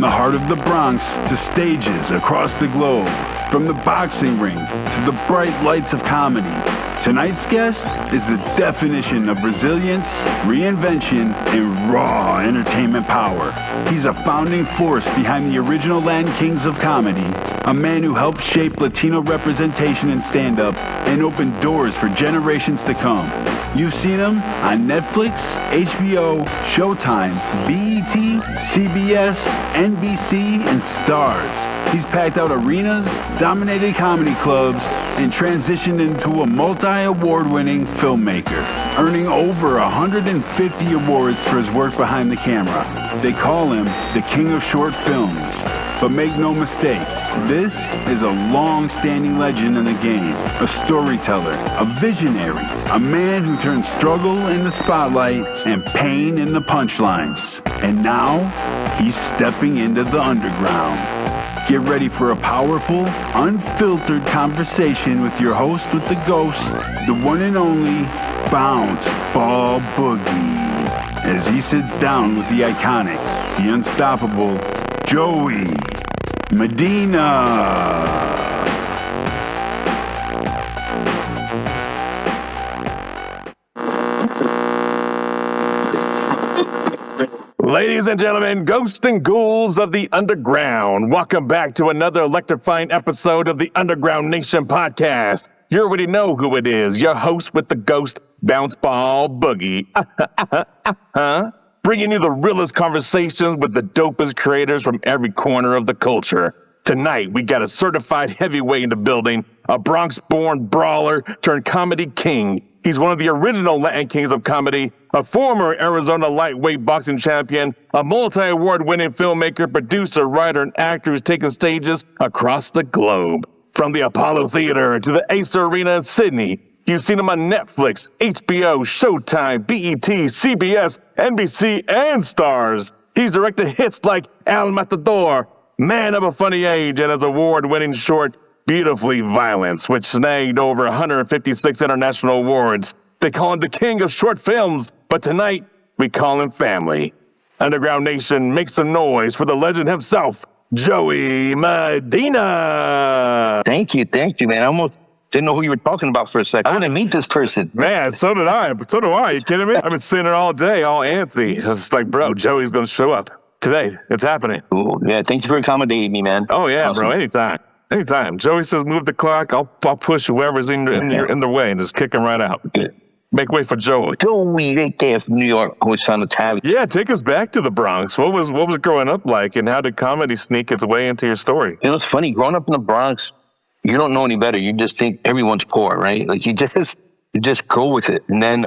the heart of the Bronx to stages across the globe, from the boxing ring to the bright lights of comedy, tonight's guest is the definition of resilience, reinvention, and raw entertainment power. He's a founding force behind the original Latin Kings of Comedy, a man who helped shape Latino representation in stand-up and open doors for generations to come. You've seen him on Netflix, HBO, Showtime, BET, CBS, NBC, and Starz. He's packed out arenas, dominated comedy clubs, and transitioned into a multi-award-winning filmmaker, earning over 150 awards for his work behind the camera. They call him the King of Short Films. But make no mistake, this is a long-standing legend in the game, a storyteller, a visionary, a man who turned struggle in the spotlight and pain in the punchlines. And now, he's stepping into the underground. Get ready for a powerful, unfiltered conversation with your host with the ghost, the one and only Bounce Ball Boogie, as he sits down with the iconic, the unstoppable Joey Medina. Ladies and gentlemen, ghosts and ghouls of the underground, welcome back to another electrifying episode of the Underground Nation podcast. You already know who it is, your host with the ghost, Bounce Ball Boogie. Bringing you the realest conversations with the dopest creators from every corner of the culture. Tonight, we got a certified heavyweight in the building, a Bronx-born brawler turned comedy king. He's one of the original Latin Kings of Comedy, a former Arizona lightweight boxing champion, a multi-award-winning filmmaker, producer, writer, and actor who's taken stages across the globe. From the Apollo Theater to the Ace Arena in Sydney, you've seen him on Netflix, HBO, Showtime, BET, CBS, NBC, and Starz. He's directed hits like El Matador, Man of a Funny Age, and his award-winning short, Beautiful Violence, which snagged over 156 international awards. They call him the King of Short Films, but tonight, we call him family. Underground Nation, make some noise for the legend himself, Joey Medina. Thank you, man. I almost didn't know who you were talking about for a second. I want to meet this person. Man, so did I. So do I. You kidding me? I've been seeing her all day, all antsy. It's like, bro, Joey's going to show up. Today, it's happening. Ooh, yeah, thank you for accommodating me, man. Oh, yeah, awesome. Bro, anytime. Anytime. Joey says move the clock, I'll push whoever's in the way and just kick him right out. Good. Make way for Joey. Joey, right there from New York, always trying to tag. Yeah, take us back to the Bronx. What was growing up like, and how did comedy sneak its way into your story? You know, it's funny. Growing up in the Bronx, you don't know any better. You just think everyone's poor, right? Like you just go with it. And then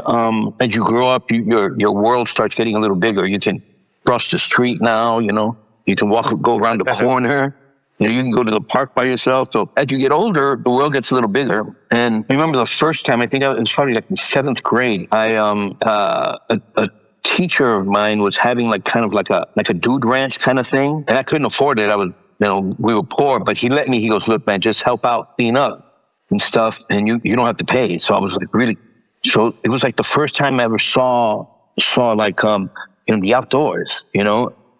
as you grow up, your world starts getting a little bigger. You can cross the street now. You know, you can go around the corner. You know, you can go to the park by yourself. So as you get older, the world gets a little bigger. And I remember the first time, I think it was probably like in 7th grade, a teacher of mine was having like kind of like a dude ranch kind of thing. And I couldn't afford it. We were poor, but he let me, he goes, look, man, just help out, clean up and stuff. And you don't have to pay. So I was like, really? So it was like the first time I ever saw like, the outdoors,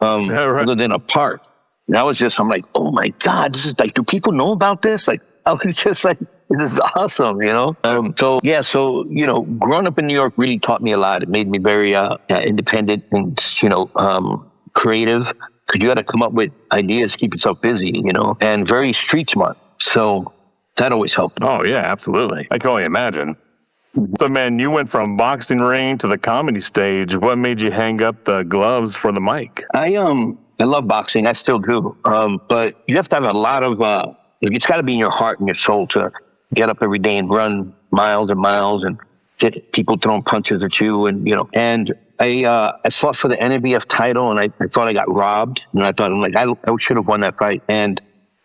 other than a park. And I'm like, oh my God, this is like, do people know about this? Like, I was just like, this is awesome, So growing up in New York really taught me a lot. It made me very independent and, creative, because you got to come up with ideas, keep yourself busy, and very street smart. So that always helped. Oh, yeah, absolutely. I can only imagine. So, man, you went from boxing ring to the comedy stage. What made you hang up the gloves for the mic? I love boxing. I still do. But you have to have a lot of, it's got to be in your heart and your soul to get up every day and run miles and miles and get people throwing punches at you. And I fought for the NBF title and I thought I got robbed. And I thought, I should have won that fight. And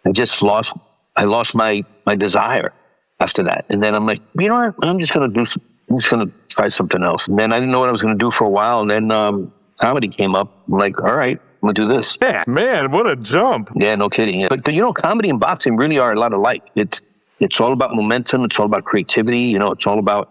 I lost my desire after that. And then I'm like, you know what? I'm just going to try something else. And then I didn't know what I was going to do for a while. And then comedy came up. I'm like, all right, I'm going to do this. Yeah, man, what a jump. Yeah, no kidding. But comedy and boxing really are a lot alike. It's all about momentum. It's all about creativity. It's all about,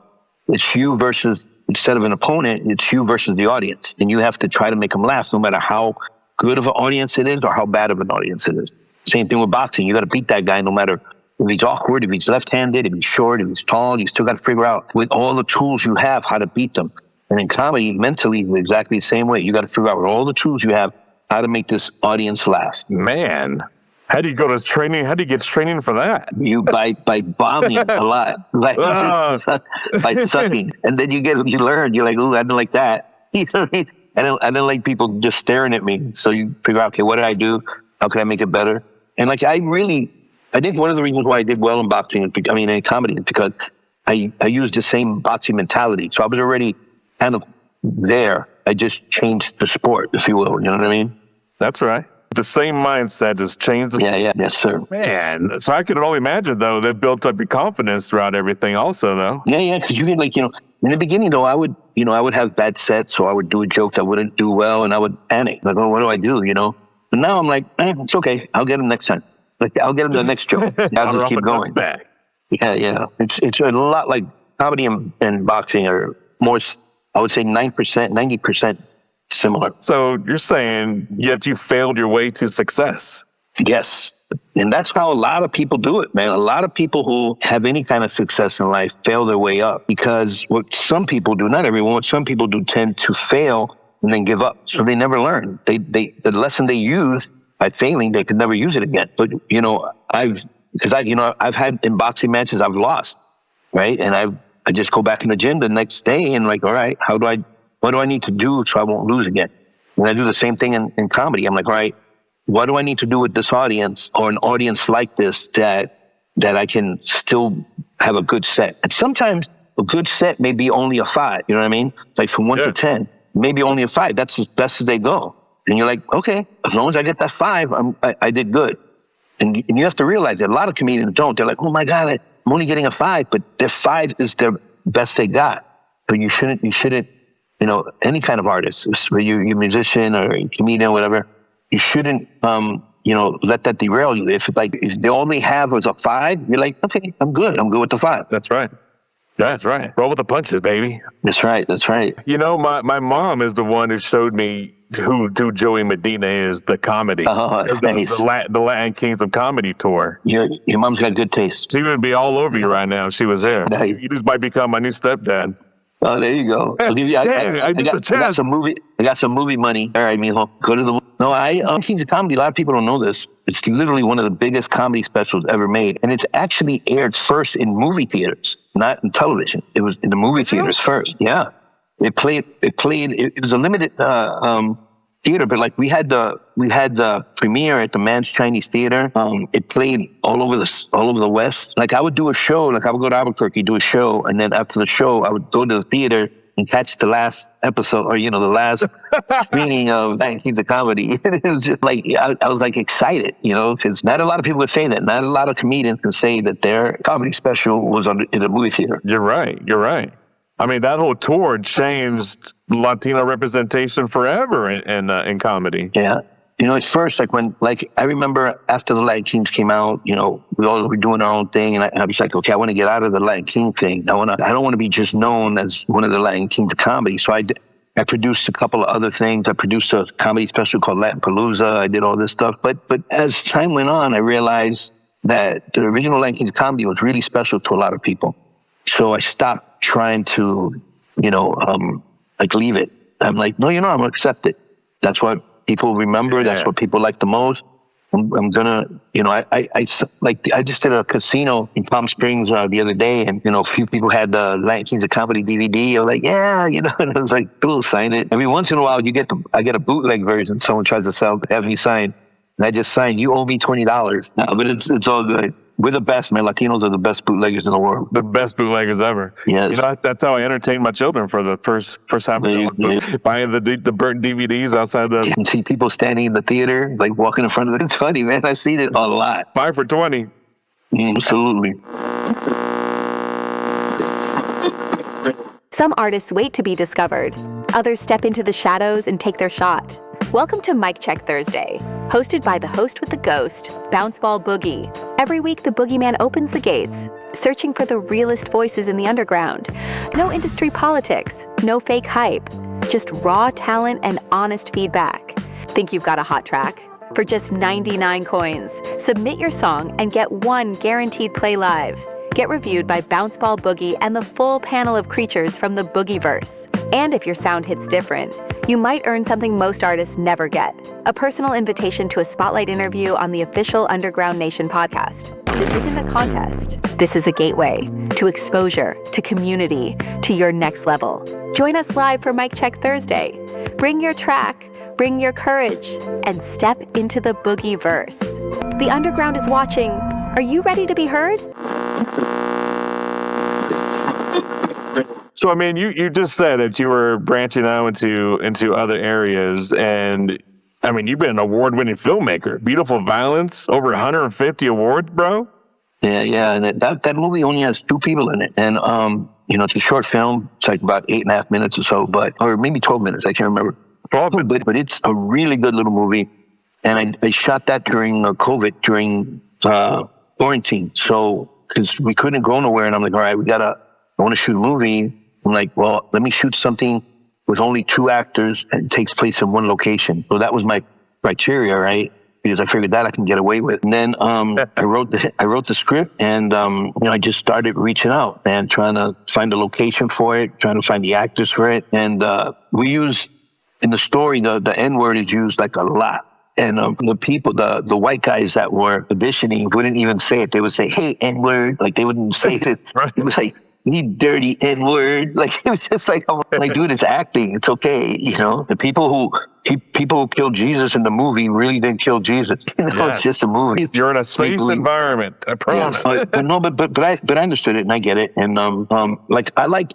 it's you versus, instead of an opponent, it's you versus the audience. And you have to try to make them laugh no matter how good of an audience it is or how bad of an audience it is. Same thing with boxing. You got to beat that guy no matter if he's awkward, if he's left-handed, if he's short, if he's tall. You still got to figure out with all the tools you have how to beat them. And in comedy, mentally, it's exactly the same way. You got to figure out with all the tools you have how to make this audience laugh. Man, how do you go to training? How do you get training for that? You by bombing a lot, by sucking, and then you learn. You're like, ooh, I didn't like that. You know what I mean? I didn't like people just staring at me. So you figure out, okay, what did I do? How can I make it better? And like, I think one of the reasons why I did well in boxing, in comedy, is because I used the same boxing mentality. So I was already kind of there. I just changed the sport, if you will. You know what I mean? That's right. The same mindset has changed. Yes, sir. Man, so I can only imagine, though, that built up your confidence throughout everything also, though. Yeah, because you can, in the beginning, though, I would have bad sets, so I would do a joke that wouldn't do well, and I would panic. Like, oh, what do I do, But now I'm like, it's okay. I'll get him next time. Like, I'll get him the next joke. I'll just keep going. Back. Yeah. It's a lot like comedy and boxing are more, I would say 90% similar. So you're saying yet you failed your way to success. Yes. And that's how a lot of people do it, man. A lot of people who have any kind of success in life fail their way up because what some people do, not everyone, what some people do tend to fail and then give up. So they never learn. The lesson they use by failing, they could never use it again. But, I've had in boxing matches, I've lost, right? And I just go back in the gym the next day and like, all right, what do I need to do so I won't lose again? And I do the same thing in comedy. I'm like, all right, what do I need to do with this audience or an audience like this that I can still have a good set? And sometimes a good set may be only a 5, you know what I mean? Like from 1 to 10, maybe only a 5. That's as best as they go. And you're like, okay, as long as I get that 5, I did good. And you have to realize that a lot of comedians don't. They're like, oh my God, I'm only getting a 5, but their 5 is their best they got. So you shouldn't, any kind of artist, whether you're a musician or a comedian or whatever, you shouldn't, let that derail you. If they only have was a 5, you're like, okay, I'm good with the 5. That's right. That's right. Roll with the punches, baby. That's right. My mom is the one who showed me who Joey Medina is, the comedy. Nice. The Latin Kings of Comedy tour. Your mom's got good taste. She would be all over you right now if she was there. Nice. You just might become my new stepdad. Oh, there you go. I'll give you, I got some movie money. All right, mijo. Go to the... No, Kings of Comedy, a lot of people don't know this. It's literally one of the biggest comedy specials ever made. And it's actually aired first in movie theaters, not in television. It was in the movie theaters first. Yeah. It was a limited theater, but like we had the premiere at the Man's Chinese Theater. It played all over the West. Like I would do a show, like I would go to Albuquerque, do a show, and then after the show, I would go to the theater and catch the last episode or, the last screening of 19th of Comedy. It was just like, I was like excited, because not a lot of people would say that. Not a lot of comedians can say that their comedy special was in a movie theater. You're right. I mean, that whole tour changed Latino representation forever in comedy. Yeah. It's first, I remember after the Latin Kings came out, we all were doing our own thing. And I was like, okay, I want to get out of the Latin King thing. I don't want to be just known as one of the Latin Kings of comedy. So I produced a couple of other things. I produced a comedy special called Latin Palooza. I did all this stuff. But as time went on, I realized that the original Latin Kings of comedy was really special to a lot of people. So I stopped trying to, leave it. I'm like, no, I'm going to accept it. That's what people remember. Yeah. That's what people like the most. I'm gonna, I just did a casino in Palm Springs the other day, and a few people had the Latin Kings of Comedy DVD. I was like, yeah, and I was like, cool, sign it. Every once in a while, I get a bootleg version. Someone tries to have me sign, and I just sign. You owe me $20. No, but it's all good. We're the best, man. Latinos are the best bootleggers in the world. The best bootleggers ever. Yes. That's how I entertain my children for the first half of the buying the burnt DVDs outside the... You can see people standing in the theater, like walking in front of it. It's funny, man. I've seen it a lot. 5 for 20. Absolutely. Some artists wait to be discovered. Others step into the shadows and take their shot. Welcome to Mic Check Thursday, hosted by the host with the ghost, Bounce Ball Boogie. Every week, the boogeyman opens the gates, searching for the realest voices in the underground. No industry politics, no fake hype, just raw talent and honest feedback. Think you've got a hot track? For just 99 coins, submit your song and get one guaranteed play live. Get reviewed by Bounce Ball Boogie and the full panel of creatures from the Boogieverse. And if your sound hits different, you might earn something most artists never get: a personal invitation to a spotlight interview on the official Underground Nation podcast. This isn't a contest. This is a gateway to exposure, to community, to your next level. Join us live for Mic Check Thursday. Bring your track, bring your courage, and step into the Boogieverse. The Underground is watching. Are you ready to be heard? So, I mean, you just said that you were branching out into other areas, and I mean, you've been an award-winning filmmaker. Beautiful Violence, over 150 awards, bro. Yeah. And that movie only has 2 people in it, and it's a short film. It's like about 8.5 minutes or so, or maybe 12 minutes. I can't remember. But it's a really good little movie, and I shot that during COVID, during quarantine. So because we couldn't go nowhere, and I'm like, all right, I want to shoot a movie. I'm like, well, let me shoot something with only 2 actors and takes place in one location. So that was my criteria, right? Because I figured that I can get away with. And then I wrote the script, and I just started reaching out and trying to find a location for it, trying to find the actors for it. And we use, in the story, the N-word is used like a lot. And the people, the white guys that were auditioning wouldn't even say it. They would say, "Hey, N-word." Like, they wouldn't say it. Right. It was like, "You dirty N-word." Like, it was just like, I'm like, dude, it's acting. It's okay. The people who killed Jesus in the movie really didn't kill Jesus. Yes. It's just a movie. You're in a safe environment, I promise. Yeah, but I understood it, and I get it. And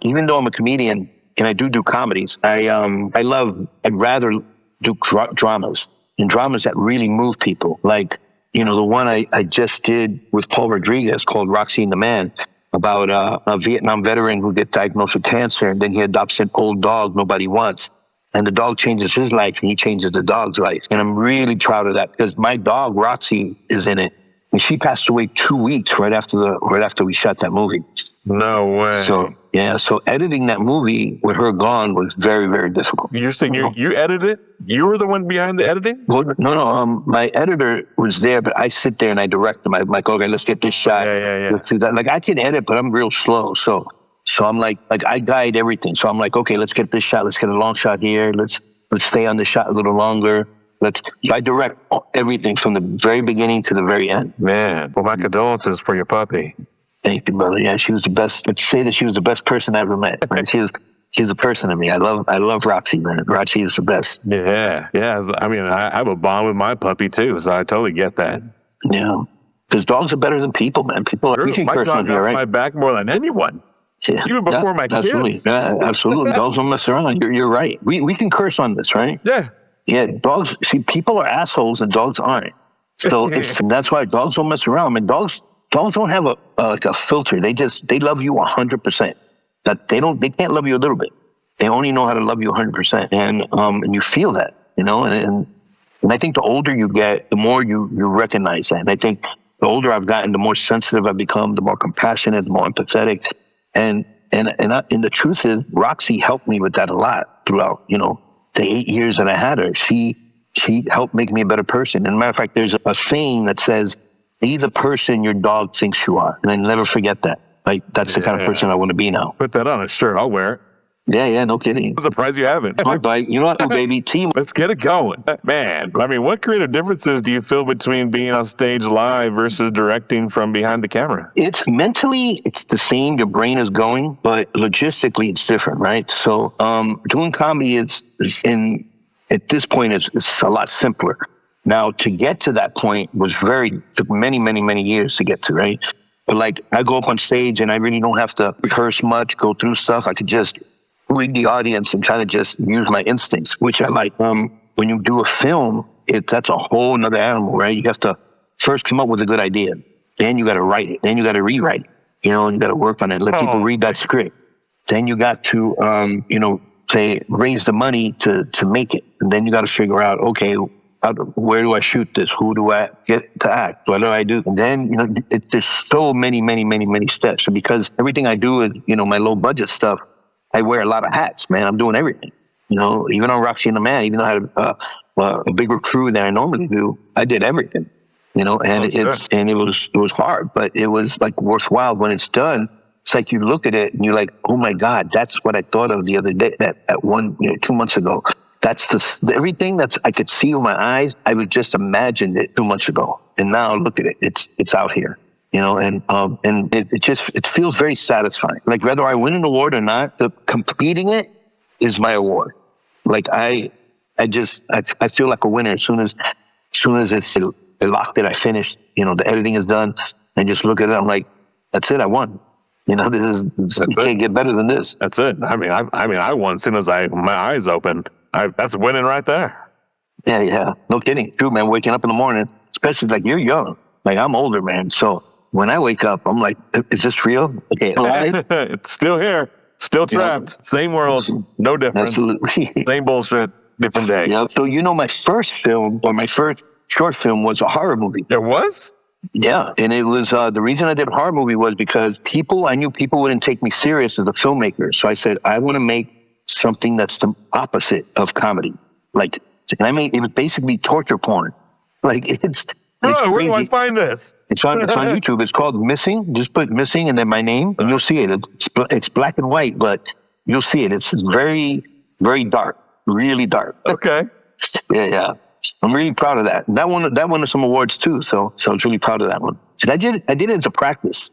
even though I'm a comedian and I do comedies, I'd rather do dramas, and dramas that really move people. Like, the one I just did with Paul Rodriguez called Roxy and the Man, about a Vietnam veteran who gets diagnosed with cancer, and then he adopts an old dog nobody wants. And the dog changes his life, and he changes the dog's life. And I'm really proud of that, because my dog, Roxy, is in it. And she passed away 2 weeks right after we shot that movie. No way. So editing that movie with her gone was very, very difficult. You're saying you edited it? You were the one behind the editing? Well, no. My editor was there, but I sit there and I direct them. I'm like, okay, let's get this shot. Yeah. Let's do that. Like, I can edit, but I'm real slow. So I'm like I guide everything. So I'm like, okay, let's get this shot. Let's get a long shot here. Let's stay on the shot a little longer. I direct everything from the very beginning to the very end. Man, well, my condolences for your puppy. Thank you, brother. Yeah, she was the best. Let's say that she was the best person I ever met. Man. She's a person to me. I love Roxy, man. Roxy is the best. Yeah. I mean, I have a bond with my puppy too, so I totally get that. Yeah, because dogs are better than people, man. People are. We can curse on here, right? My back more than anyone. Yeah, even before my kids. Yeah, absolutely. Dogs don't mess around. You're right. We can curse on this, right? Yeah. Yeah, dogs. See, people are assholes and dogs aren't. So that's why dogs don't mess around. I mean, dogs don't have a filter. They love you 100%. That they can't love you a little bit. They only know how to love you 100%. And you feel that, and I think the older you get, the more you recognize that. And I think the older I've gotten, the more sensitive I've become, the more compassionate, the more empathetic. And the truth is, Roxy helped me with that a lot throughout, the 8 years that I had her. She helped make me a better person. And as a matter of fact, there's a saying that says, be the person your dog thinks you are. And I never forget that. Like, that's the kind of person I want to be now. Put that on a shirt. I'll wear it. Yeah, no kidding. I'm surprised you haven't. Smart, but you know what, baby? Team. Let's get it going. Man, I mean, what creative differences do you feel between being on stage live versus directing from behind the camera? It's mentally, it's the same. Your brain is going, but logistically, it's different, right? So doing comedy at this point is a lot simpler. Now, to get to that point took many, many, many years to get to, right? But like, I go up on stage and I really don't have to rehearse much, go through stuff. I could just read the audience and kind of just use my instincts, which I like. When you do a film, that's a whole nother animal, right? You have to first come up with a good idea. Then you got to write it. Then you got to rewrite it. And you got to work on it. Let people read that script. Then you got to, say, raise the money to make it. And then you got to figure out, okay, where do I shoot this? Who do I get to act? What do I do? And then, there's so many, many, many, many steps. So because everything I do is, my low budget stuff, I wear a lot of hats, man. I'm doing everything. Even on Roxy and the Man, even though I had a bigger crew than I normally do, I did everything, and it was hard, but it was like worthwhile when it's done. It's like you look at it and you're like, oh my God, that's what I thought of the other day, that 2 months ago. That's everything I could see with my eyes. I would just imagined it 2 months ago, and now look at it. It's out here, and it feels very satisfying. Like whether I win an award or not, completing it is my award. Like I feel like a winner as soon as it's locked it. I finished. The editing is done. I just look at it. I'm like, that's it. I won. You can't get better than this. That's it. I mean, I won as soon as my eyes opened. That's winning right there. Yeah. No kidding. True, man. Waking up in the morning, especially like you're young. Like I'm older, man. So when I wake up, I'm like, is this real? Okay, alive? It's still here. Still trapped. Yeah. Same world. No difference. Absolutely. Same bullshit. Different day. Yeah. So my first film, or my first short film, was a horror movie. It was? Yeah, and it was the reason I did a horror movie was because I knew people wouldn't take me serious as a filmmaker. So I said, I want to make something that's the opposite of comedy. Like, and it was basically torture porn. Like it's crazy. Where do I find this? It's on YouTube. It's called Missing. Just put Missing and then my name, and you'll see it. It's black and white, but you'll see it. It's very, very dark, really dark. Okay. Yeah. I'm really proud of that. That won some awards too. So I was really proud of that one. I did it as a practice.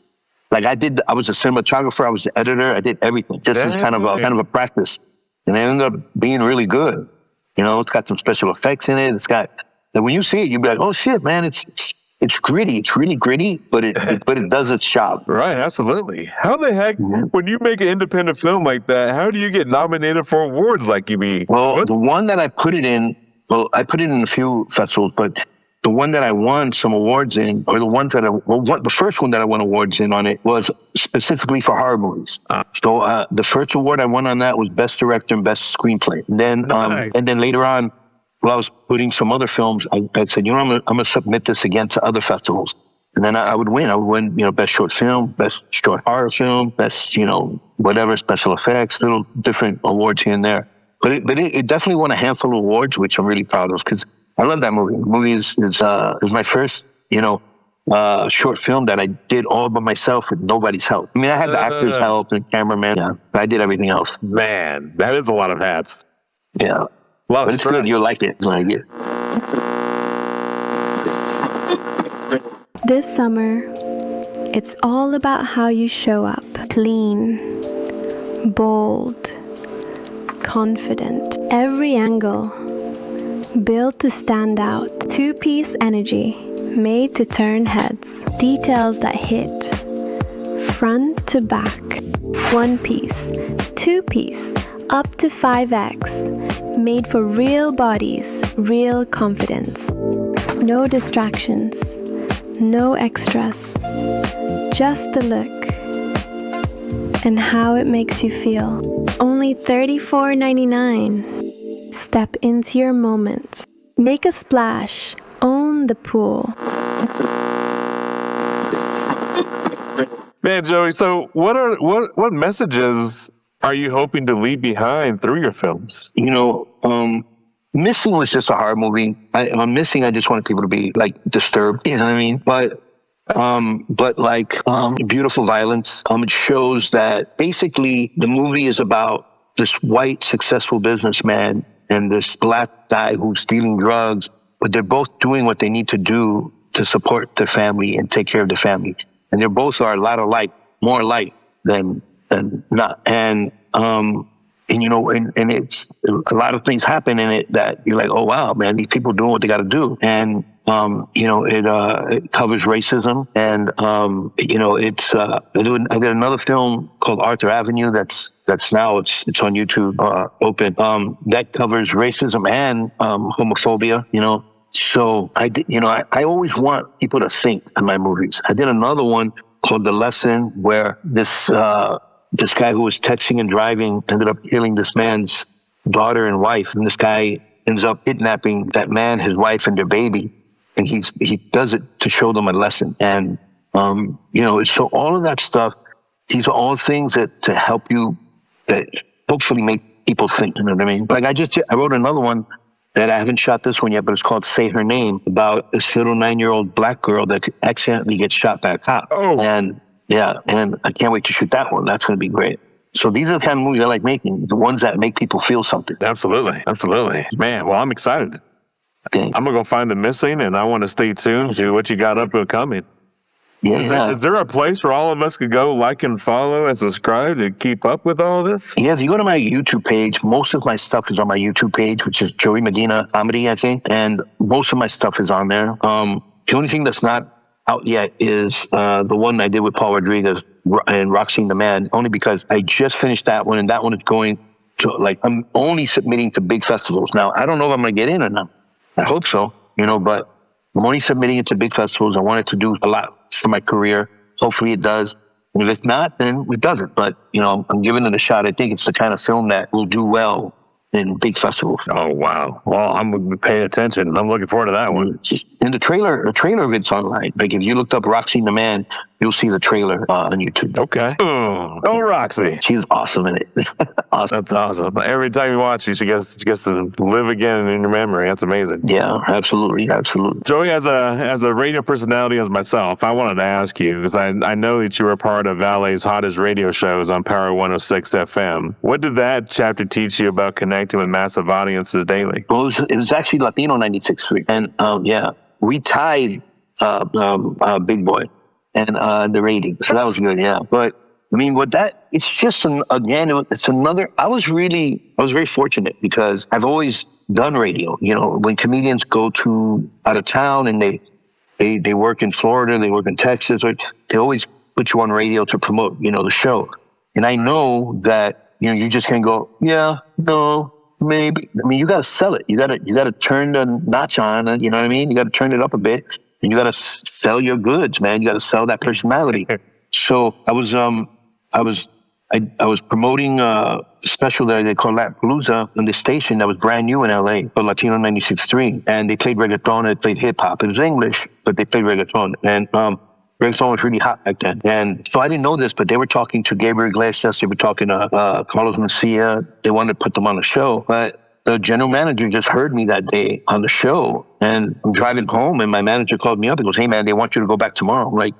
Like I was a cinematographer. I was the editor. I did everything just as kind of a practice. And it ended up being really good. It's got some special effects in it. It's got, like when you see it, you'll be like, oh shit, man, it's gritty. It's really gritty, but it does its job. Right, absolutely. How the heck, when you make an independent film like that, how do you get nominated for awards like you mean? Well, the one that I put it in a few festivals, but the one that I won some awards in, or the first one that I won awards in on it was specifically for horror movies. So the first award I won on that was Best Director and Best Screenplay. And then, nice. And then later on, while I was putting some other films, I said, I'm gonna submit this again to other festivals. And then I would win. I would win, Best Short Film, Best Short Horror Film, Best, whatever, special effects, little different awards here and there. But it definitely won a handful of awards, which I'm really proud of because I love that movie. The movie is my first, short film that I did all by myself with nobody's help. I mean, I had the actors' help and cameraman. Yeah, but I did everything else. Man, that is a lot of hats. Yeah. But it's good. You'll like it. This summer, it's all about how you show up. Clean, bold, confident. Every angle, built to stand out. Two-piece energy, made to turn heads. Details that hit, front to back. One piece, two-piece, up to 5X. Made for real bodies, real confidence. No distractions, no extras. Just the look and how it makes you feel. Only $34.99. Step into your moment. Make a splash. Own the pool. Man, Joey, so what messages are you hoping to leave behind through your films? Missing was just a horror movie. I'm Missing, I just wanted people to be like disturbed, you know what I mean? But Beautiful Violence, it shows that basically the movie is about this white successful businessman and this black guy who's stealing drugs, but they're both doing what they need to do to support their family and take care of their family. And they both are a lot alike, more alike than not. And it's a lot of things happen in it that you're like, oh wow, man, these people doing what they got to do. And it covers racism, and I did another film called Arthur Avenue that's now it's on YouTube open. That covers racism and homophobia. So I did. I always want people to think in my movies. I did another one called The Lesson, where this guy who was texting and driving ended up killing this man's daughter and wife, and this guy ends up kidnapping that man, his wife, and their baby. And he does it to show them a lesson. And, so all of that stuff, these are all things that to help you, that hopefully make people think, you know what I mean? Like I wrote another one that I haven't shot this one yet, but it's called Say Her Name, about this little 9-year-old black girl that accidentally gets shot by a cop. Oh. And yeah, and I can't wait to shoot that one. That's going to be great. So these are the kind of movies I like making, the ones that make people feel something. Absolutely. Man, well, I'm excited. Okay. I'm going to go find The Missing, and I want to stay tuned to what you got up and coming. Yeah. Is there a place where all of us could go like and follow and subscribe to keep up with all of this? Yeah, if you go to my YouTube page, most of my stuff is on my YouTube page, which is Joey Medina Comedy, I think. And most of my stuff is on there. The only thing that's not out yet is the one I did with Paul Rodriguez and Roxine the Man, only because I just finished that one, and that one is going to, like, I'm only submitting to big festivals. Now, I don't know if I'm going to get in or not. I hope so, but I'm only submitting it to big festivals. I want it to do a lot for my career. Hopefully it does. And if it's not, then it doesn't. But, I'm giving it a shot. I think it's the kind of film that will do well in big festivals. Oh, wow. Well, I'm going to be paying attention. I'm looking forward to that one. And the trailer of it's online. Like, if you looked up Roxine the Man, you'll see the trailer on YouTube. Okay. Oh, Roxy. She's awesome in it. Awesome. That's awesome. Every time you watch it, she gets to live again in your memory. That's amazing. Yeah, absolutely. Joey, as a radio personality as myself, I wanted to ask you, because I know that you were part of LA's hottest radio shows on Power 106 FM. What did that chapter teach you about connecting with massive audiences daily? Well, it was actually Latino 96.3. And we tied Big Boy and the rating. So that was good, yeah. But I mean, it's just it's another. I was very fortunate because I've always done radio. When comedians go to out of town and they work in Florida, they work in Texas, or they always put you on radio to promote, the show. And I know that, you just can't go, yeah, no, maybe. I mean, you got to sell it. You got to turn the notch on, you know what I mean? You got to turn it up a bit, and you got to sell your goods, man. You got to sell that personality. So I was promoting a special that they called Lat Palooza on the station that was brand new in LA for Latino 96.3. And they played reggaeton and they played hip hop. It was English, but they played reggaeton. And reggaeton was really hot back then. And so I didn't know this, but they were talking to Gabriel Iglesias. They were talking to Carlos Mencia. They wanted to put them on the show. But the general manager just heard me that day on the show. And I'm driving home and my manager called me up. He goes, hey, man, they want you to go back tomorrow. I'm like,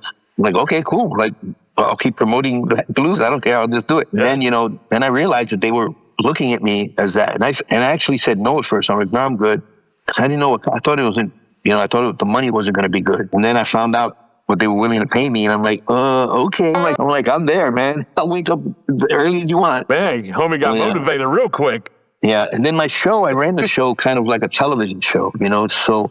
okay, cool. Like, I'll keep promoting the blues. I don't care. I'll just do it. Yeah. And then I realized that they were looking at me as that. And I actually said no at first. I'm like, no, I'm good. Because I didn't know I thought it wasn't, I thought the money wasn't going to be good. And then I found out what they were willing to pay me. And I'm like, okay. I'm there, man. I'll wake up as early as you want. Man, homie got motivated real quick. Yeah. And then I ran the show kind of like a television show, so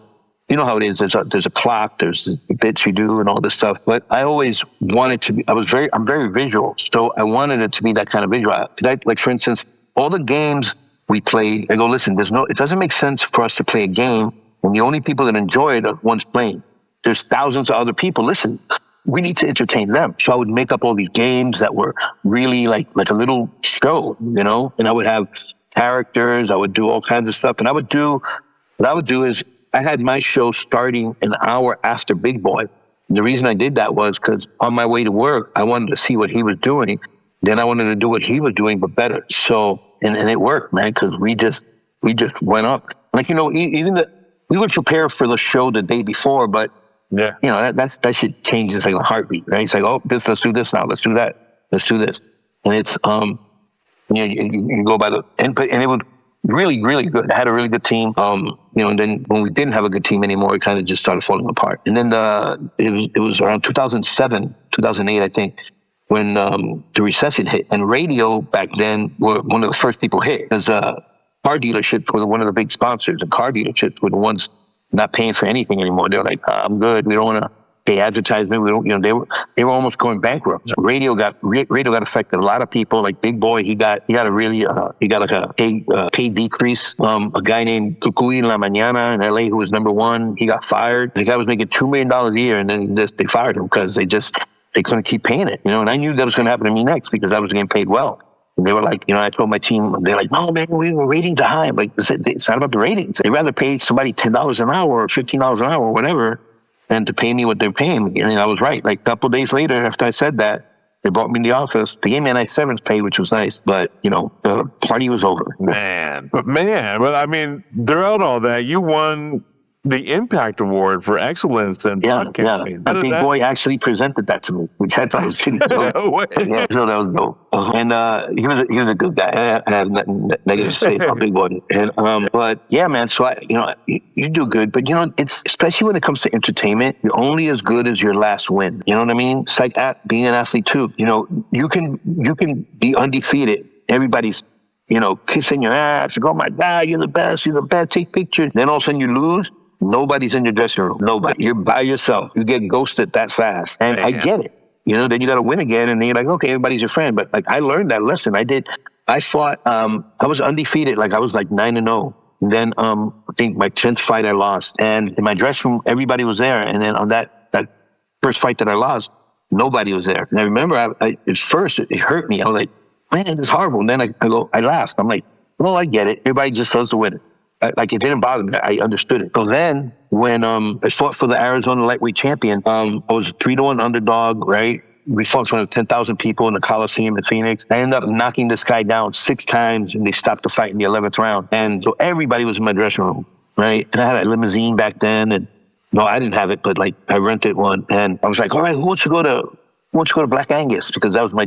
you know how it is. There's a clock, there's the bits you do and all this stuff. But I always wanted to be, I'm very visual. So I wanted it to be that kind of visual. Like, for instance, all the games we played, I go, listen, it doesn't make sense for us to play a game when the only people that enjoy it are ones playing. There's thousands of other people. Listen, we need to entertain them. So I would make up all these games that were really like a little show, and I would have characters. I would do all kinds of stuff. And what I would do is, I had my show starting an hour after Big Boy. And the reason I did that was because on my way to work, I wanted to see what he was doing. Then I wanted to do what he was doing, but better. So, and it worked, man, because we just went up. Like, even we would prepare for the show the day before, but that shit changes like a heartbeat, right? It's like, oh, let's do this now. Let's do that. Let's do this. And it's, you go by the input, and it would really, really good. I had a really good team. And then when we didn't have a good team anymore, it kind of just started falling apart. And then it was around 2007, 2008, I think, when the recession hit. And radio back then were one of the first people hit, because car dealerships were one of the big sponsors. And car dealerships were the ones not paying for anything anymore. They're like, I'm good. We don't want to pay advertisement. We don't. They were almost going bankrupt. So radio got affected. A lot of people, like Big Boy, he got like a pay decrease. A guy named Cucuy La Mañana in LA, who was number one, he got fired. The guy was making $2 million a year, and then they fired him because they couldn't keep paying it. And I knew that was going to happen to me next because I was getting paid well. And they were like, I told my team, they're like, no, man, we were ratings are high. I'm like, it's not about the ratings. They'd rather pay somebody $10 an hour or $15 an hour or whatever than to pay me what they're paying me. And I was right. Like a couple of days later, after I said that, They brought me in the office. They gave me a nice severance pay, which was nice. But, the party was over. Man, I mean, throughout all that, you won the Impact Award for excellence in podcasting. Yeah. Big Boy actually presented that to me, which I thought was pretty dope. No way. Yeah, so that was dope. And he was a good guy. I have nothing negative to say about Big Boy. And but yeah, man. So you do good, but it's especially when it comes to entertainment, you're only as good as your last win. You know what I mean? It's like being an athlete too. You can be undefeated. Everybody's kissing your ass. Oh my God, you're the best. You're the best. Take pictures. Then all of a sudden you lose. Nobody's in your dressing room. Nobody. You're by yourself. You get ghosted that fast. And I get it. Then you got to win again. And then you're like, okay, everybody's your friend. But I learned that lesson. I fought, I was undefeated. I was 9-0. And then I think my 10th fight I lost. And in my dressing room, everybody was there. And then on that first fight that I lost, nobody was there. And I remember at first it hurt me. I was like, man, it's horrible. And then I laughed. I'm like, well, I get it. Everybody just does the winner. It didn't bother me. I understood it. So then when I fought for the Arizona lightweight champion, I was a 3-1 underdog, right? We fought in front of 10,000 people in the Coliseum in Phoenix. I ended up knocking this guy down 6 times, and they stopped the fight in the 11th round. And so everybody was in my dressing room, right? And I had a limousine back then, and no, I didn't have it, but I rented one. And I was like, all right, who wants to go to Black Angus? Because that was my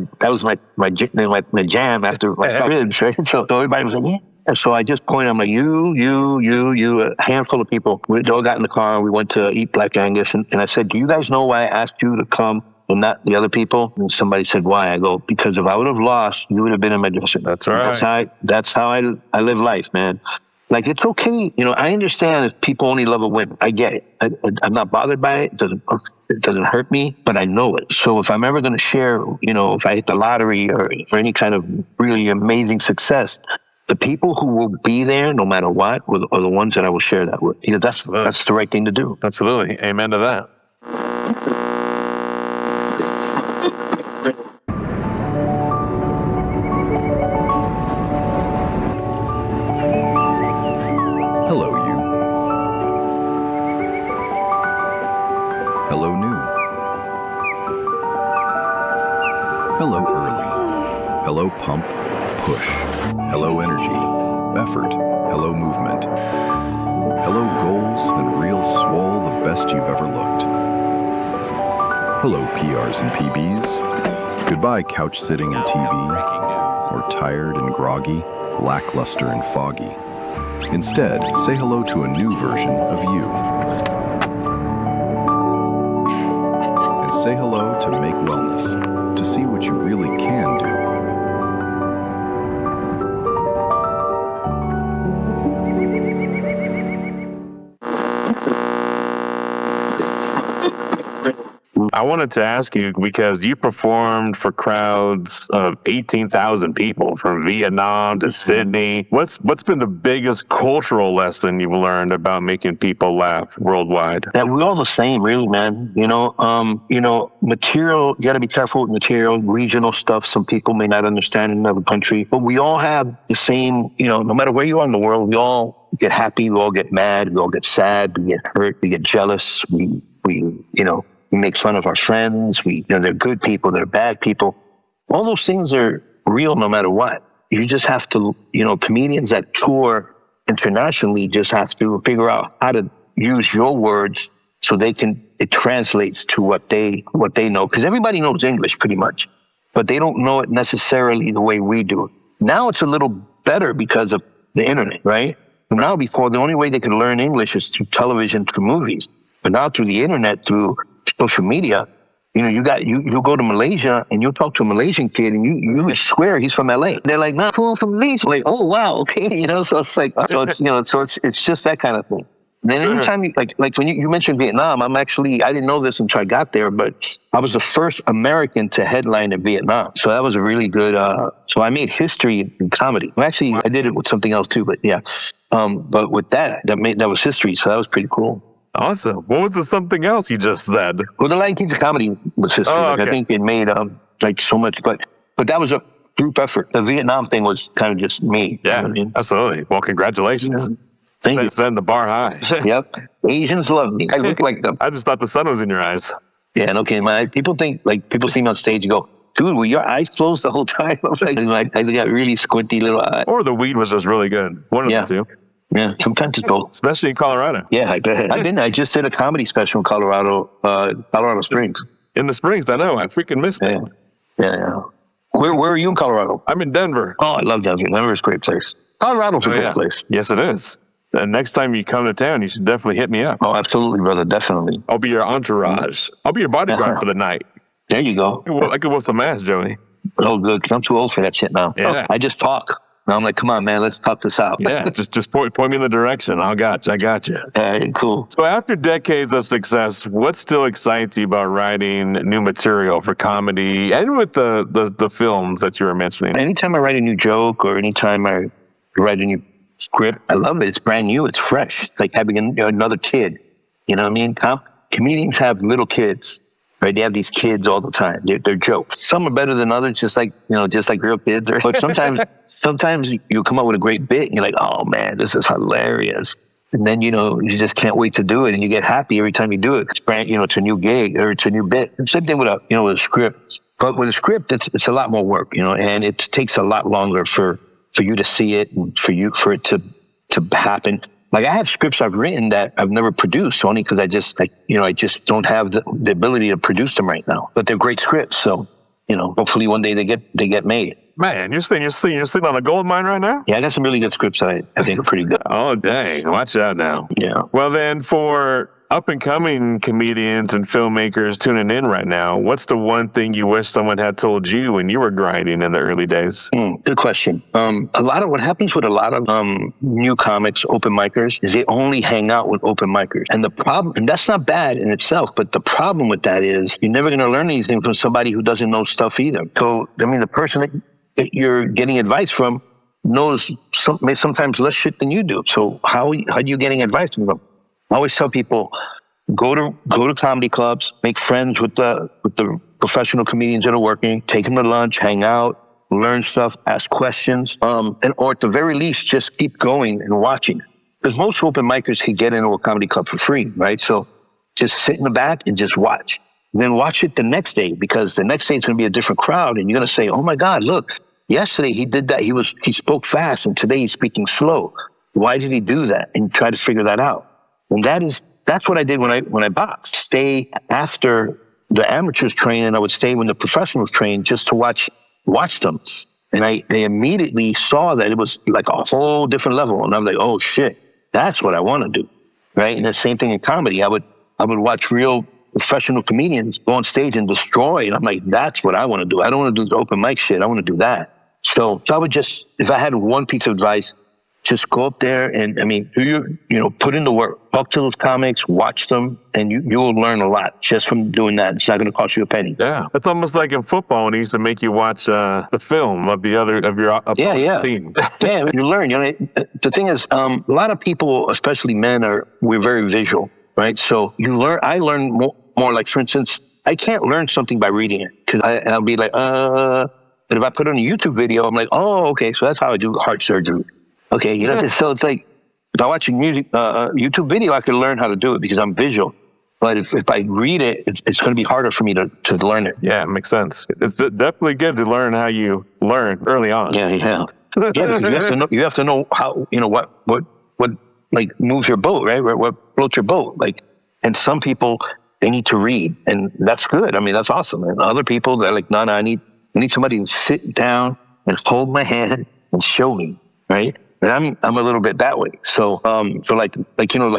jam after my ribs, right? So everybody was like, yeah. And so I just pointed, I'm like, you, a handful of people. We all got in the car and we went to eat Black Angus. And I said, do you guys know why I asked you to come and not the other people? And somebody said, why? I go, because if I would have lost, you would have been in my dressing room. That's right. That's how I live life, man. It's okay. I understand if people only love a win. I get it. I'm not bothered by it. It doesn't hurt me, but I know it. So if I'm ever going to share, if I hit the lottery or any kind of really amazing success, the people who will be there no matter what are the ones that I will share that with, because that's the right thing to do. Absolutely. Amen to that. Hello, you. Hello, new. Hello, early. Hello, pump, push. Hello, energy, effort. Hello, movement. Hello, goals and real swole, the best you've ever looked. Hello, PRs and PBs. Goodbye, couch sitting and TV, or tired and groggy, lackluster and foggy. Instead, say hello to a new version of you. And say hello to Make Wellness, to see what you really can do. I wanted to ask you, because you performed for crowds of 18,000 people from Vietnam to Sydney. What's been the biggest cultural lesson you've learned about making people laugh worldwide? That we're all the same, really, man. Material, you got to be careful with material, regional stuff. Some people may not understand in another country, but we all have the same, no matter where you are in the world, we all get happy, we all get mad, we all get sad, we get hurt, we get jealous, we make fun of our friends. They're good people, they're bad people. All those things are real no matter what. You just have to, comedians that tour internationally just have to figure out how to use your words so it translates to what they know. Because everybody knows English pretty much, but they don't know it necessarily the way we do it. Now it's a little better because of the internet, right? Now before, the only way they could learn English is through television, through movies. But now through the internet, through social media, you go to Malaysia and you'll talk to a Malaysian kid and you swear he's from LA. They're like, nah, I'm from Malaysia. Like, oh wow, okay, so it's like, it's just that kind of thing. And then anytime like when you mentioned Vietnam, I didn't know this until I got there, but I was the first American to headline in Vietnam. So that was a really good, so I made history in comedy. Well, actually, I did it with something else too, but yeah. But with that was history. So that was pretty cool. Awesome. What was the something else you just said? Well, the Lion Kings of comedy was history. Oh, okay. I think it made so much, but that was a group effort. The Vietnam thing was kind of just me. Yeah, you know what I mean? Absolutely. Well, congratulations. Yeah. Thank you. Setting the bar high. Yep. Asians love me. I look like them. I just thought the sun was in your eyes. Yeah, and okay, man. People see me on stage and go, dude, were your eyes closed the whole time? I was like, I got really squinty little eyes. Or the weed was just really good. One of the two. Yeah, sometimes it's both. Especially in Colorado. Yeah, I bet. I just did a comedy special in Colorado Springs. In the Springs, I know. I freaking missed it. Yeah. Where are you in Colorado? I'm in Denver. Oh, I love Denver. Denver's a great place. Colorado's a great place. Yes, it is. Next time you come to town, you should definitely hit me up. Oh, absolutely, brother. Definitely. I'll be your entourage. I'll be your bodyguard for the night. There you go. I could whoop some ass, Joey. Oh, good. Because I'm too old for that shit now. Yeah. I just talk. Now I'm like, come on, man, let's talk this out. Yeah, just point me in the direction. I got you. Cool. So after decades of success, what still excites you about writing new material for comedy and with the films that you were mentioning? Anytime I write a new joke or anytime I write a new script, I love it. It's brand new. It's fresh. Like having another kid. You know what I mean? Comedians have little kids. Right, they have these kids all the time. They're jokes. Some are better than others, just like real kids. But sometimes you come up with a great bit, and you're like, "Oh man, this is hilarious!" And then you just can't wait to do it, and you get happy every time you do it. It's brand, it's a new gig or it's a new bit. And same thing with a script. But with a script, it's a lot more work, and it takes a lot longer for you to see it and for it to happen. Like I have scripts I've written that I've never produced only because I just don't have the ability to produce them right now. But they're great scripts, so hopefully one day they get made. Man, you're sitting on a gold mine right now? Yeah, I got some really good scripts I think are pretty good. Oh dang, watch out now. Yeah. Well then, for up and coming comedians and filmmakers tuning in right now, what's the one thing you wish someone had told you when you were grinding in the early days? Good question. A lot of what happens with a lot of new comics, open micers, is they only hang out with open micers. And the problem, and that's not bad in itself, but the problem with that is you're never going to learn anything from somebody who doesn't know stuff either. So, the person that you're getting advice from knows sometimes less shit than you do. So how are you getting advice from them? I always tell people, go to comedy clubs, make friends with the professional comedians that are working, take them to lunch, hang out, learn stuff, ask questions, or at the very least, just keep going and watching. Because most open micers can get into a comedy club for free, right? So just sit in the back and just watch. Then watch it the next day, because the next day it's going to be a different crowd, and you're going to say, oh my God, look, yesterday he did that. He spoke fast, and today he's speaking slow. Why did he do that? And try to figure that out. And that's what I did when I boxed. Stay after the amateurs train, and I would stay when the professionals train just to watch them. And they immediately saw that it was like a whole different level. And I'm like, oh shit, that's what I want to do, right? And the same thing in comedy. I would watch real professional comedians go on stage and destroy, and I'm like, that's what I want to do. I don't want to do the open mic shit. I want to do that. So I would just, if I had one piece of advice, just go up there and, put in the work, talk to those comics, watch them, and you will learn a lot just from doing that. It's not going to cost you a penny. Yeah. It's almost like in football when they used to make you watch the film of your opponent's team. Yeah, you learn. The thing is, a lot of people, especially men, we're very visual, right? So I learn more like, for instance, I can't learn something by reading it, because I'll be like, but if I put on a YouTube video, I'm like, oh, okay, so that's how I do heart surgery. Okay, so it's like, if I watch a YouTube video, I can learn how to do it because I'm visual. But if I read it, it's going to be harder for me to learn it. Yeah, it makes sense. It's definitely good to learn how you learn early on. Yeah. Yeah, because you have to know how, what like moves your boat, right? What floats your boat. Like, and some people, they need to read, and that's good. I mean, that's awesome. And other people, they're like, no, I need somebody to sit down and hold my hand and show me, right? And I'm a little bit that way. So like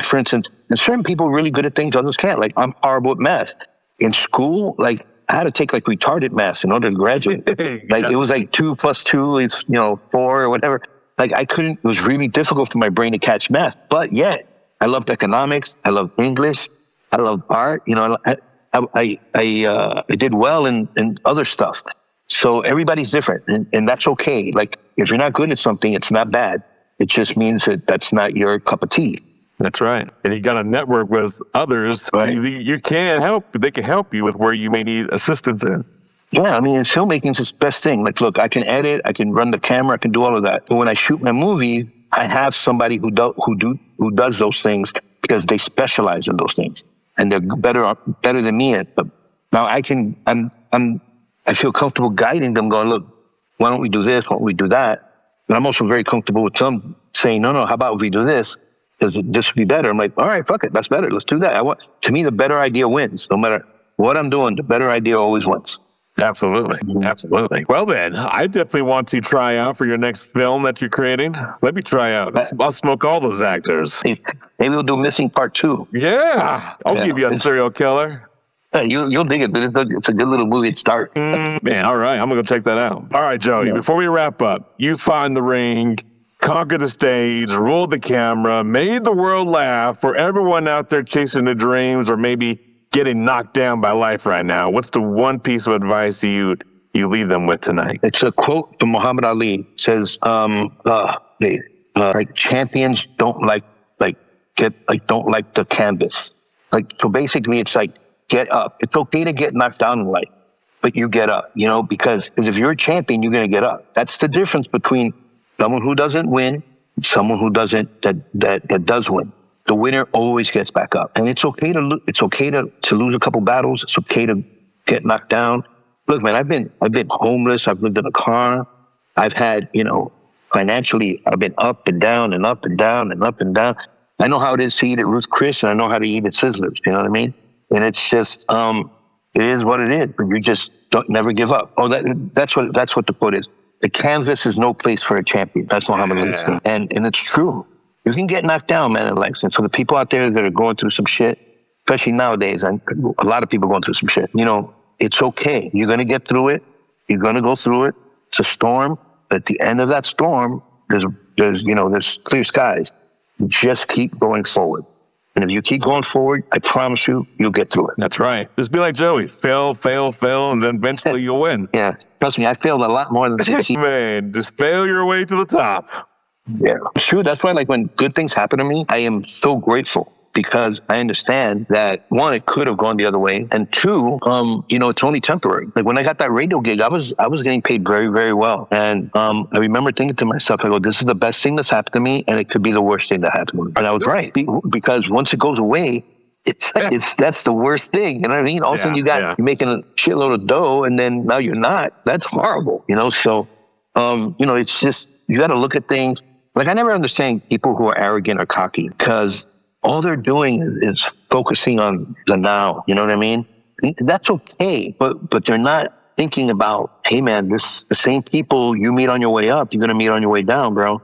for instance, and certain people are really good at things others can't. Like, I'm horrible at math. In school, like, I had to take like retarded math in order to graduate. Like, it was like 2 + 2 is 4 or whatever. Like, I couldn't. It was really difficult for my brain to catch math. But yet, I loved economics. I loved English. I loved art. I did well in other stuff. So everybody's different, and that's okay. Like, if you're not good at something, it's not bad. It just means that that's not your cup of tea. That's right. And you got to network with others. Right. You can help. They can help you with where you may need assistance in. Yeah, I mean, filmmaking is the best thing. Like, look, I can edit, I can run the camera, I can do all of that. But when I shoot my movie, I have somebody who does those things because they specialize in those things, and they're better than me at them. Now I I feel comfortable guiding them, going, look, why don't we do this? Why don't we do that? And I'm also very comfortable with some saying, no, how about we do this? Because this would be better. I'm like, all right, fuck it, that's better. Let's do that. To me, the better idea wins. No matter what I'm doing, the better idea always wins. Absolutely. Absolutely. Well, then, I definitely want to try out for your next film that you're creating. Let me try out. I'll smoke all those actors. Maybe we'll do Missing Part 2. Yeah. I'll give you a serial killer. Yeah, you'll dig it, but it's a good little movie to start. Man, all right. I'm going to go check that out. All right, Joey, before we wrap up, you fought in the ring, conquered the stage, ruled the camera, made the world laugh. For everyone out there chasing their dreams or maybe getting knocked down by life right now, what's the one piece of advice you leave them with tonight? It's a quote from Muhammad Ali. It says, like champions don't like the canvas. Like, so basically it's like, get up. It's okay to get knocked down in life, but you get up, because if you're a champion, you're going to get up. That's the difference between someone who doesn't win and someone who that does win. The winner always gets back up, and it's okay to lose a couple battles. It's okay to get knocked down. Look, man, I've been homeless. I've lived in a car. I've had, financially, I've been up and down and up and down and up and down. I know how it is to eat at Ruth Chris, and I know how to eat at Sizzlers. You know what I mean? And it's just, it is what it is. But you just never give up. Oh, that's what the quote is. The canvas is no place for a champion. That's Muhammad Ali said, and it's true. You can get knocked down, man, in life. And so the people out there that are going through some shit, especially nowadays, and a lot of people going through some shit, it's okay. You're going to get through it. You're going to go through it. It's a storm. But at the end of that storm, there's clear skies. Just keep going forward. And if you keep going forward, I promise you'll get through it. That's right. Just be like Joey. Fail, and then eventually you'll win. Yeah. Trust me, I failed a lot more than 60. Man, just fail your way to the top. Yeah. It's true. That's why, like, when good things happen to me, I am so grateful because I understand that, one, it could have gone the other way. And two, it's only temporary. Like, when I got that radio gig, I was getting paid very, very well. And I remember thinking to myself, I go, this is the best thing that's happened to me, and it could be the worst thing that happened to me. And I was right. Because once it goes away, that's the worst thing. You know what I mean? All of a sudden you're making a shitload of dough, and then now you're not. That's horrible. So, it's just, you got to look at things. Like, I never understand people who are arrogant or cocky because all they're doing is focusing on the now. You know what I mean? That's okay, but they're not thinking about, hey man, the same people you meet on your way up, you're gonna meet on your way down, bro.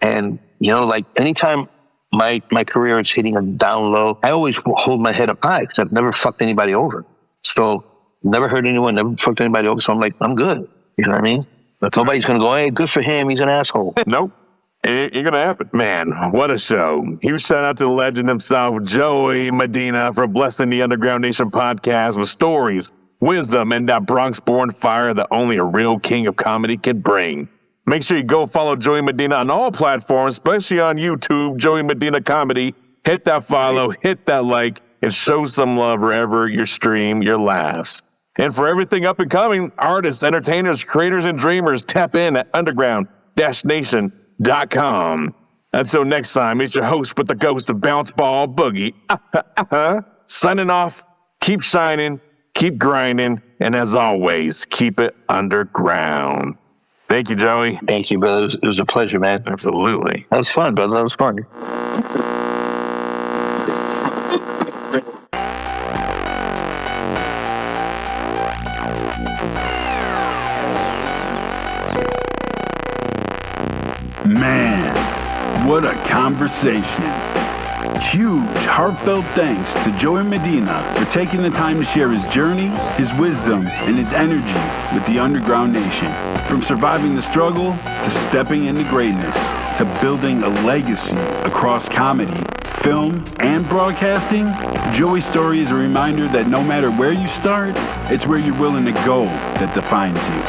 And like anytime my career is hitting a down low, I always hold my head up high because I've never fucked anybody over. So never hurt anyone, never fucked anybody over. So I'm like, I'm good. You know what I mean? But nobody's gonna go, hey, good for him, he's an asshole. Nope. It ain't gonna happen. Man, what a show. Huge shout out to the legend himself, Joey Medina, for blessing the Underground Nation podcast with stories, wisdom, and that Bronx-born fire that only a real king of comedy can bring. Make sure you go follow Joey Medina on all platforms, especially on YouTube, Joey Medina Comedy. Hit that follow, hit that like, and show some love wherever you stream your laughs. And for everything up and coming, artists, entertainers, creators, and dreamers, tap in at underground-nation.com. Until next time, it's your host with the ghost of Bounce Ball Boogie. Signing off, keep shining, keep grinding, and as always, keep it underground. Thank you, Joey. Thank you, brother. It was a pleasure, man. Absolutely. That was fun, brother. That was fun. Man, what a conversation. Huge, heartfelt thanks to Joey Medina for taking the time to share his journey, his wisdom, and his energy with the Underground Nation. From surviving the struggle to stepping into greatness to building a legacy across comedy, film, and broadcasting, Joey's story is a reminder that no matter where you start, it's where you're willing to go that defines you.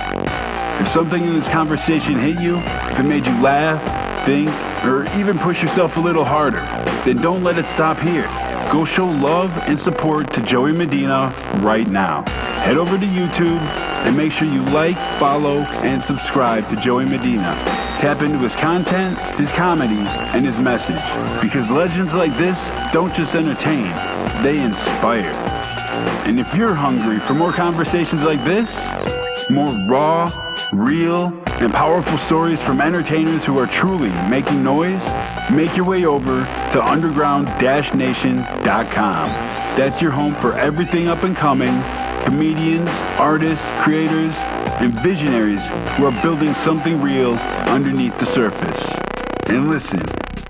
If something in this conversation hit you, if it made you laugh, think, or even push yourself a little harder, then don't let it stop here. Go show love and support to Joey Medina right now. Head over to YouTube and make sure you like, follow, and subscribe to Joey Medina. Tap into his content, his comedy, and his message. Because legends like this don't just entertain, they inspire. And if you're hungry for more conversations like this, More raw, real, and powerful stories from entertainers who are truly making noise? Make your way over to underground-nation.com. That's your home for everything up and coming, comedians, artists, creators, and visionaries who are building something real underneath the surface. And listen,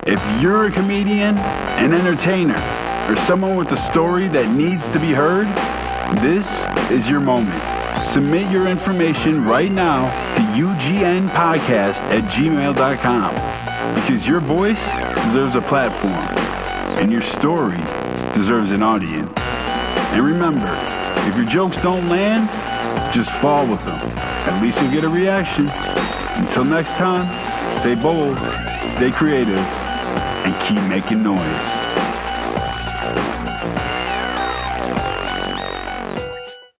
if you're a comedian, an entertainer, or someone with a story that needs to be heard, this is your moment. Submit your information right now to ugnpodcast@gmail.com, because your voice deserves a platform and your story deserves an audience. And remember, if your jokes don't land, just fall with them. At least you'll get a reaction. Until next time, stay bold, stay creative, and keep making noise.